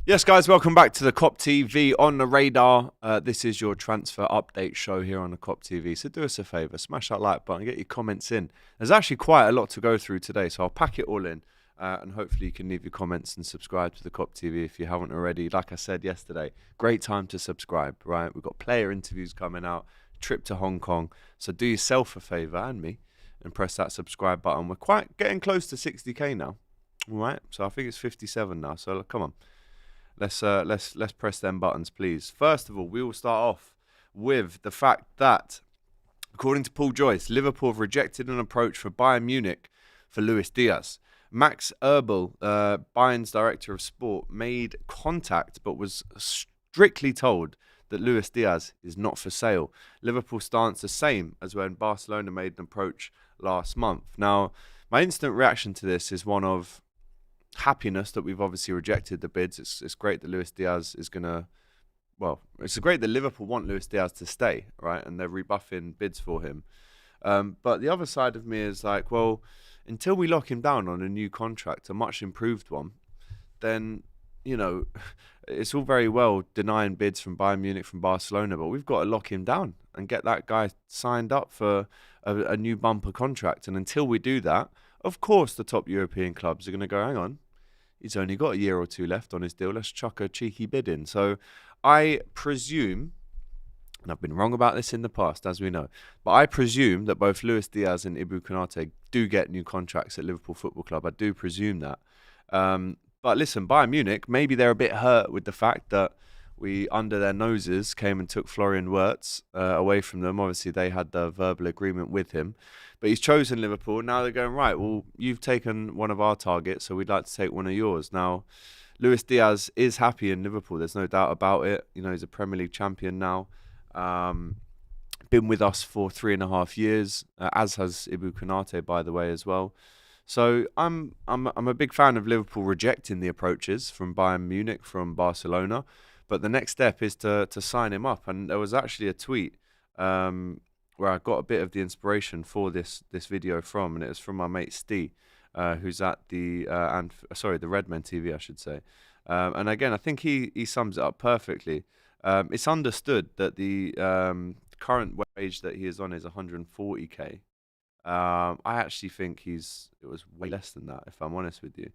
Yes, guys, welcome back to the Kop TV on the radar. This is your transfer update show here on the Kop TV. So do us a favour, smash that like button, get your comments in. There's actually quite a lot to go through today, so I'll pack it all in. And hopefully you can leave your comments and subscribe to the Kop TV if you haven't already. Like I said yesterday, great time to subscribe, right? We've got player interviews coming out, trip to Hong Kong. So do yourself a favour and me and press that subscribe button. We're quite getting close to 60k now, all right? So I think it's 57 now, so come on. Let's press them buttons, please. First of all, we will start off with the fact that, according to Paul Joyce, Liverpool have rejected an approach for Bayern Munich for Luis Diaz. Max Erbel, Bayern's director of sport, made contact but was strictly told that Luis Diaz is not for sale. Liverpool's stance the same as when Barcelona made an approach last month. Now, my instant reaction to this is one of happiness that we've obviously rejected the bids. It's great that Luis Diaz is gonna, well, it's great that Liverpool want Luis Diaz to stay, right? And they're rebuffing bids for him. But the other side of me is like, well, until we lock him down on a new contract, a much improved one, then, you know, it's all very well denying bids from Bayern Munich, from Barcelona, but we've got to lock him down and get that guy signed up for a new bumper contract. And until we do that, of course, the top European clubs are going to go, hang on, he's only got a year or two left on his deal. Let's chuck a cheeky bid in. So I presume, and I've been wrong about this in the past, as we know, but I presume that both Luis Diaz and Ibu Konate do get new contracts at Liverpool Football Club. I do presume that. But listen, Bayern Munich, maybe they're a bit hurt with the fact that we, under their noses, came and took Florian Wirtz away from them. Obviously, they had the verbal agreement with him. But he's chosen Liverpool. Now they're going, right, well, you've taken one of our targets, so we'd like to take one of yours. Now, Luis Diaz is happy in Liverpool. There's no doubt about it. You know, he's a Premier League champion now. Been with us for 3.5 years, as has Ibu Konate, by the way, as well. So I'm a big fan of Liverpool rejecting the approaches from Bayern Munich, from Barcelona. But the next step is to sign him up. And there was actually a tweet where I got a bit of the inspiration for this video from, and it was from my mate Steve, who's at the the Redmen TV, I should say. And again, I think he sums it up perfectly. It's understood that the current wage that he is on is 140k. I actually think it was way less than that, if I'm honest with you.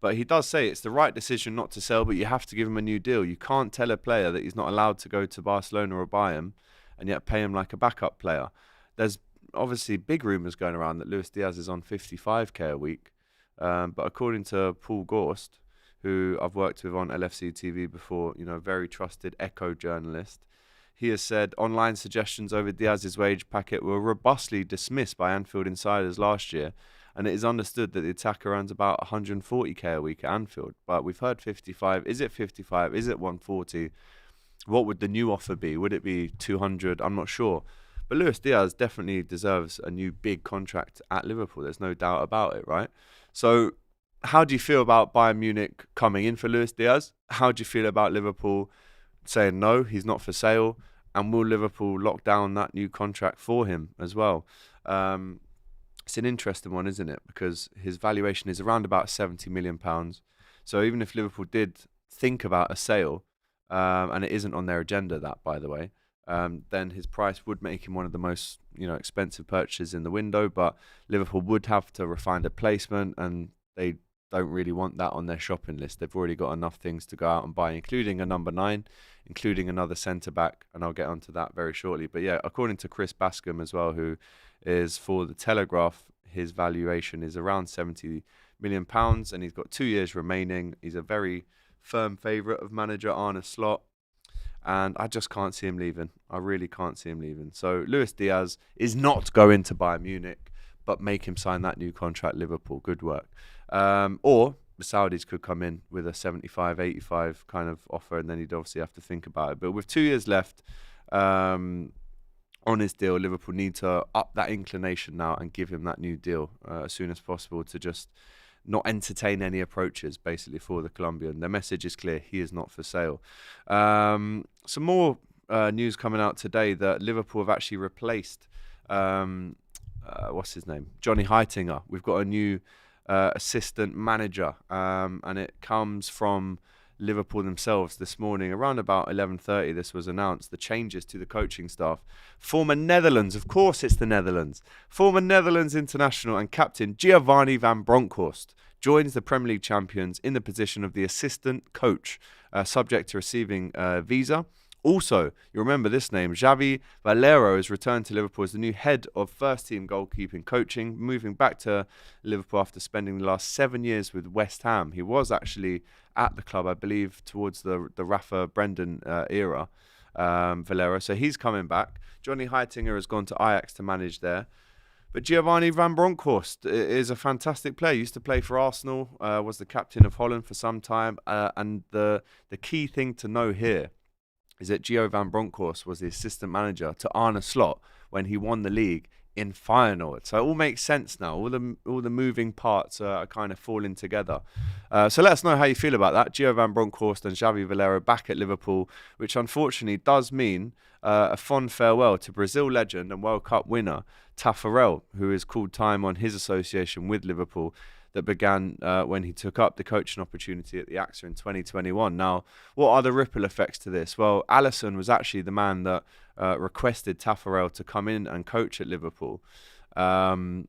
But he does say it's the right decision not to sell, but you have to give him a new deal. You can't tell a player that he's not allowed to go to Barcelona or Bayern and yet pay him like a backup player. There's obviously big rumours going around that Luis Diaz is on 55k a week. But according to Paul Gorst, who I've worked with on LFC TV before, you know, very trusted Echo journalist, he has said online suggestions over Diaz's wage packet were robustly dismissed by Anfield insiders last year, and it is understood that the attacker earns about 140k a week at Anfield. But we've heard 55. Is it 55? Is it 140? What would the new offer be? Would it be 200? I'm not sure. But Luis Diaz definitely deserves a new big contract at Liverpool. There's no doubt about it, right? So how do you feel about Bayern Munich coming in for Luis Diaz? How do you feel about Liverpool saying no, he's not for sale? And will Liverpool lock down that new contract for him as well? It's an interesting one, isn't it? Because his valuation is around about £70 million. So even if Liverpool did think about a sale, and it isn't on their agenda, that, by the way, then his price would make him one of the most, you know, expensive purchases in the window. But Liverpool would have to refine a placement, and they don't really want that on their shopping list. They've already got enough things to go out and buy, including a number 9, including another centre-back, and I'll get onto that very shortly. But yeah, according to Chris Bascom as well, who is for The Telegraph, his valuation is around £70 million, and he's got 2 years remaining. He's a very firm favourite of manager Arne Slot, and I just can't see him leaving. I really can't see him leaving. So Luis Diaz is not going to Bayern Munich, but make him sign that new contract, Liverpool. Good work. Or the Saudis could come in with a 75, 85 kind of offer, and then he'd obviously have to think about it. But with 2 years left on his deal, Liverpool need to up that inclination now and give him that new deal as soon as possible, to just not entertain any approaches, basically, for the Colombian. Their message is clear: he is not for sale. Some more news coming out today that Liverpool have actually replaced what's his name, Johnny Heitinger. We've got a new assistant manager, and it comes from Liverpool themselves this morning. Around about 11:30, this was announced, the changes to the coaching staff. Former Netherlands, of course it's the Netherlands, former Netherlands international and captain Giovanni van Bronckhorst joins the Premier League champions in the position of the assistant coach, subject to receiving a visa. Also, you remember this name, Xavi Valero has returned to Liverpool as the new head of first-team goalkeeping coaching, moving back to Liverpool after spending the last 7 years with West Ham. He was actually at the club, I believe, towards the Rafa Brendan era, Valero. So he's coming back. Johnny Heitinger has gone to Ajax to manage there. But Giovanni van Bronckhorst is a fantastic player. He used to play for Arsenal, was the captain of Holland for some time. And the key thing to know here is that GIO van Bronckhorst was the assistant manager to Arne Slot when he won the league in Feyenoord. So it all makes sense now. All the moving parts are kind of falling together. So let us know how you feel about that. GIO van Bronckhorst and Xavi Valero back at Liverpool, which unfortunately does mean a fond farewell to Brazil legend and World Cup winner Taffarel, who has called time on his association with Liverpool that began when he took up the coaching opportunity at the AXA in 2021. Now, what are the ripple effects to this? Well, Alisson was actually the man that requested Taffarel to come in and coach at Liverpool. And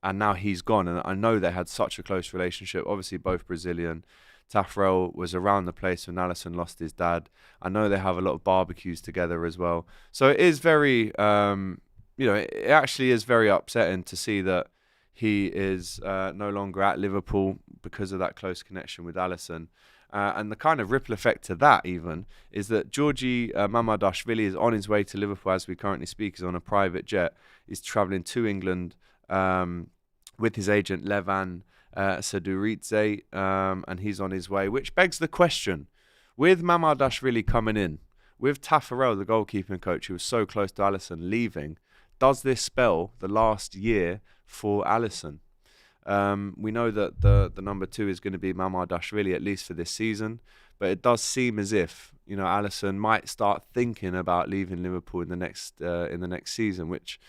now he's gone. And I know they had such a close relationship. Obviously, both Brazilian. Taffarel was around the place when Alisson lost his dad. I know they have a lot of barbecues together as well. So it is very, it actually is very upsetting to see that he is no longer at Liverpool because of that close connection with Alisson. And the kind of ripple effect to that even is that Georgi Mamadashvili is on his way to Liverpool as we currently speak. He's on a private jet. He's travelling to England with his agent Levan Saduridze, and he's on his way, which begs the question, with Mamadashvili coming in, with Taffarel, the goalkeeping coach who was so close to Alisson, leaving, does this spell the last year for Alisson? We know that the number 2 is going to be Mamadashvili, at least for this season, but it does seem as if Alisson might start thinking about leaving Liverpool in the next season, which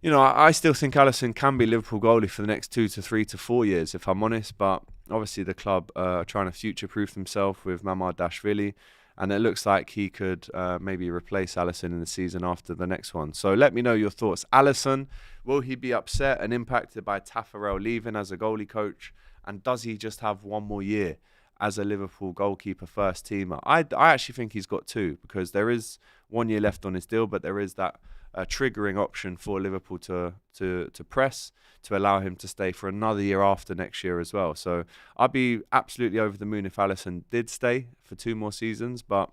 I still think Alisson can be Liverpool goalie for the next 2 to 3 to 4 years, if I'm honest. But obviously the club are trying to future-proof themselves with Mamadashvili, and it looks like he could maybe replace Alisson in the season after the next one. So let me know your thoughts. Alisson, will he be upset and impacted by Taffarel leaving as a goalie coach? And does he just have one more year as a Liverpool goalkeeper first teamer? I actually think he's got 2, because there is 1 year left on his deal, but there is that triggering option for Liverpool to press to allow him to stay for another year after next year as well. So I'd be absolutely over the moon if Alisson did stay for 2 more seasons. But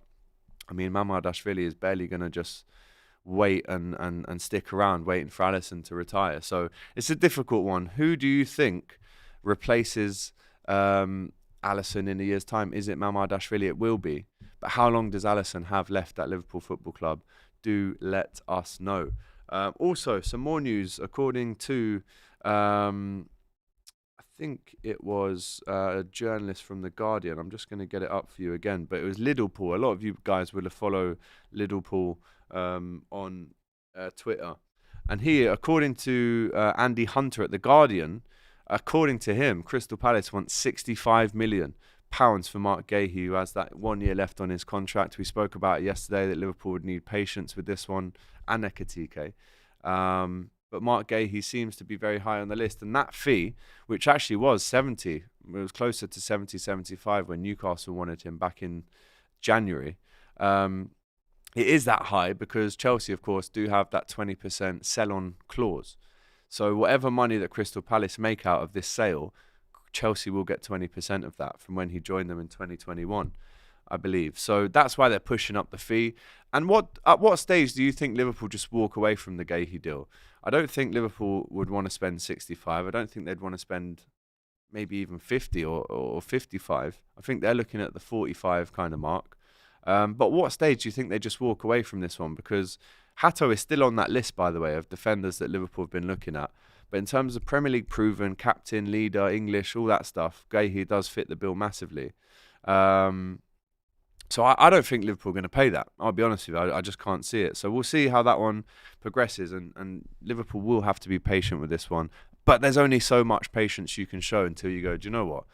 I mean, Mamadashvili is barely going to just wait and stick around waiting for Alisson to retire. So it's a difficult one. Who do you think replaces Alisson in a year's time? Is it Mamadashvili? It will be. But how long does Alisson have left at Liverpool Football Club? Do let us know. Also, some more news. According to, I think it was a journalist from The Guardian. I'm just going to get it up for you again. But it was Liverpool. A lot of you guys will follow Liverpool on Twitter. And here, according to Andy Hunter at The Guardian, according to him, Crystal Palace wants £65 million for Mark GUEHI, who has that 1 year left on his contract. We spoke about it yesterday that Liverpool would need patience with this one, and Ekitike. But Mark GUEHI seems to be very high on the list, and that fee, which actually was 70, it was closer to 70, 75 when Newcastle wanted him back in January. It is that high because Chelsea, of course, do have that 20% sell-on clause. So whatever money that Crystal Palace make out of this sale, Chelsea will get 20% of that from when he joined them in 2021, I believe. So that's why they're pushing up the fee. And at what stage do you think Liverpool just walk away from the GUEHI deal? I don't think Liverpool would want to spend 65. I don't think they'd want to spend maybe even 50 or 55. I think they're looking at the 45 kind of mark. But what stage do you think they just walk away from this one? Because Hato is still on that list, by the way, of defenders that Liverpool have been looking at. But in terms of Premier League proven, captain, leader, English, all that stuff, GUEHI does fit the bill massively. So I don't think Liverpool are going to pay that. I'll be honest with you, I just can't see it. So we'll see how that one progresses, and Liverpool will have to be patient with this one. But there's only so much patience you can show until you go, do you know what?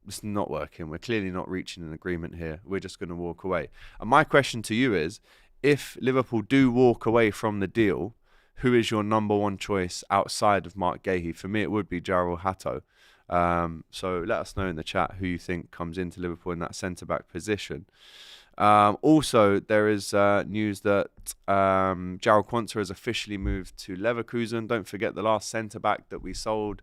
it's not working. We're clearly not reaching an agreement here. We're just going to walk away. And my question to you is, if Liverpool do walk away from the deal, who is your number one choice outside of Mark GUEHI? For me, it would be Jarrell Hatto. So let us know in the chat who you think comes into Liverpool in that centre-back position. Also, there is news that Jarrell Quansah has officially moved to Leverkusen. Don't forget the last centre-back that we sold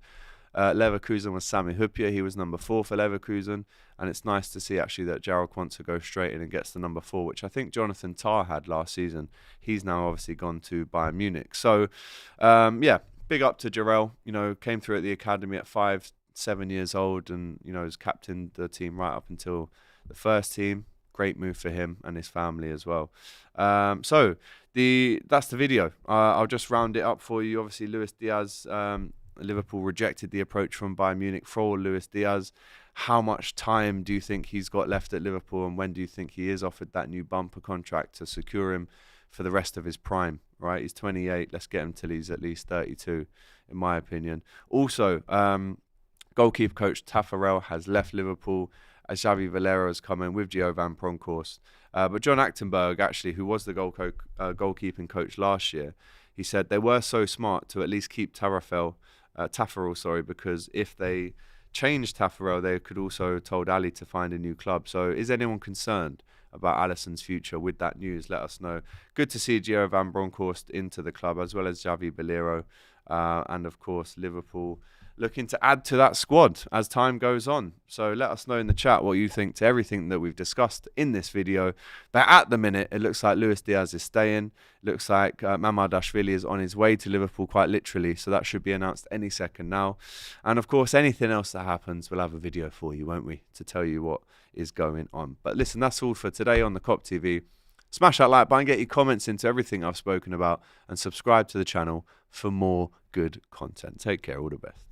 Leverkusen was Sami Hyypiä. He was number 4 for Leverkusen, and it's nice to see actually that Jarrell Quansah goes straight in and gets the number 4, which I think Jonathan Tah had last season. He's now obviously gone to Bayern Munich. So yeah, big up to Jarrell. You know, came through at the academy at 5-7 years old, and you know, has captained the team right up until the first team. Great move for him and his family as well. So that's the video. I'll just round it up for you. Obviously, Luis Diaz. Liverpool rejected the approach from Bayern Munich for Luis Diaz. How much time do you think he's got left at Liverpool, and when do you think he is offered that new bumper contract to secure him for the rest of his prime? Right, he's 28. Let's get him till he's at least 32, in my opinion. Also, goalkeeper coach Taffarel has left Liverpool as Xavi Valero has come in with GIO VAN BRONCKHORST. But John Achtenberg, actually, who was the goalkeeping coach last year, he said they were so smart to at least keep Taffarel, because if they changed Taffarel, they could also told Ali to find a new club. So is anyone concerned about Alisson's future with that news? Let us know. Good to see GIO VAN BRONCKHORST into the club, as well as Xavi Valero, and of course Liverpool looking to add to that squad as time goes on. So let us know in the chat what you think to everything that we've discussed in this video. But at the minute, it looks like Luis Diaz is staying. Looks like Mamardashvili is on his way to Liverpool, quite literally. So that should be announced any second now. And of course, anything else that happens, we'll have a video for you, won't we? To tell you what is going on. But listen, that's all for today on the Kop TV. Smash that like button, get your comments into everything I've spoken about, and subscribe to the channel for more good content. Take care, all the best.